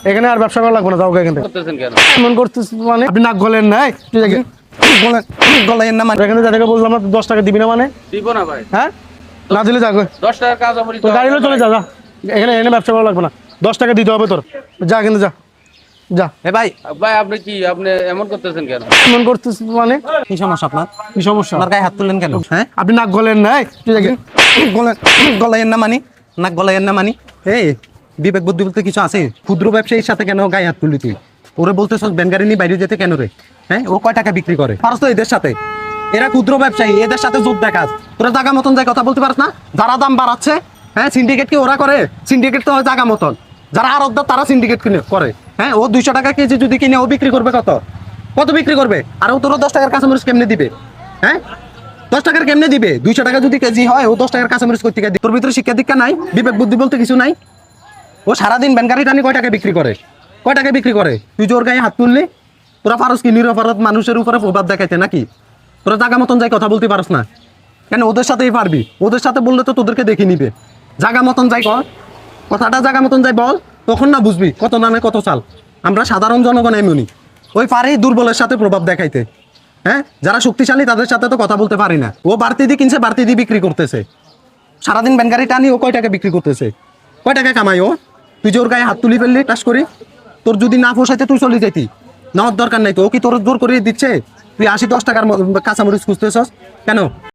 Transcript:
এখানে আর ব্যবসা করা লাগবে না, যাও এখান থেকে। করতেছেন কেন? এমন করতেছ মানে আপনি নাক গলেন নাই, তুই দেখে গলাইয়ের না মানে এখানে যাদেরকে বললাম না 10 টাকা দিবি না মানে, দিব না ভাই, হ্যাঁ না দিলে যা, 10 টাকার কাজ আমার তোর গাড়ি চলে যা, যা এখানে এনে ব্যবসা করা লাগবে না, 10 টাকা দিতে হবে তোর, যা কিন্তু যা যা। এ ভাই, ভাই আপনি কি আপনি এমন করতেছেন কেন? এমন করতেছ মানে কি সমস্যা আপনার? কি সমস্যা? আপনার গায়ে হাত তুললেন কেন? হ্যাঁ, আপনি নাক গলেন নাই, তুই দেখে গলাইয়ের না মানি, নাক গলাইয়ের না মানি। এই বিবেক বুদ্ধি বলতে কিছু আছে? ক্ষুদ্র ব্যবসায়ীর সাথে কেন গায়ে হাত তুলি তুই? ওরে বলতেছ ব্যানগাড়ি নিয়ে বাইরে যেতে কেন রে? হ্যাঁ, ও কয় টাকা বিক্রি করে পারস তো এদের সাথে? এরা ক্ষুদ্র ব্যবসায়ী, এদের সাথে যোগ দেখাস। তোরা জায়গা মতন যায় কথা বলতে পারস না? যারা দাম বাড়াচ্ছে, হ্যাঁ সিন্ডিকেট কি ওরা করে? সিন্ডিকেট তো হয় জায়গা মতন, যারা আরবদার তারা সিন্ডিকেট কিনে করে। হ্যাঁ, ও 200 টাকা কেজি যদি কিনে ও বিক্রি করবে কত? কত বিক্রি করবে? আর ও তোরা 10 টাকার কাঁচামরিচ কেমনে দিবে? হ্যাঁ, 10 টাকার কেমনে দিবে? 200 টাকা যদি কেজি হয়, ও 10 টাকার কাঁচামরিচ করতে গিয়ে তোর ভিতরে শিক্ষা দীক্ষা নাই, বিবেক বুদ্ধি বলতে কিছু নাই। ও সারাদিন ব্যানগাড়ি টানি কয় টাকা বিক্রি করে? কয় টাকা বিক্রি করে? তুই জোর গায়ে হাত তুললি? তোরা পারস কি নিরপরাধ মানুষের উপরে প্রভাব দেখাইতে নাকি? তোরা জায়গা মতন যাই কথা বলতে পারস না কেন? ওদের সাথেই পারবি, ওদের সাথে বললে তো তোদেরকে দেখে নিবে। জায়গা মতন যাই কর, কথাটা জায়গা মতন যাই বল, তখন না বুঝবি কত নামে কত চাল। আমরা সাধারণ জনগণ এমনি, ওই পারেই দুর্বলের সাথে প্রভাব দেখাইতে। হ্যাঁ, যারা শক্তিশালী তাদের সাথে তো কথা বলতে পারি না। ও বাড়তি দিয়ে কিনছে, বাড়তি দিয়ে বিক্রি করতেছে। সারাদিন ব্যানগাড়ি টানি ও কয় টাকা বিক্রি করতেছে? কয় টাকা কামাই ও? তুই যে ওর গায়ে হাত তুলি ফেললি টাস করি, তোর যদি না পোষাইতে তুই চলে যেতি, নেওয়ার দরকার নাই তো। ও কি তোর জোর করে দিচ্ছে? তুই 80-10 টাকার কাঁচামরিচ খুঁজতেছস কেন?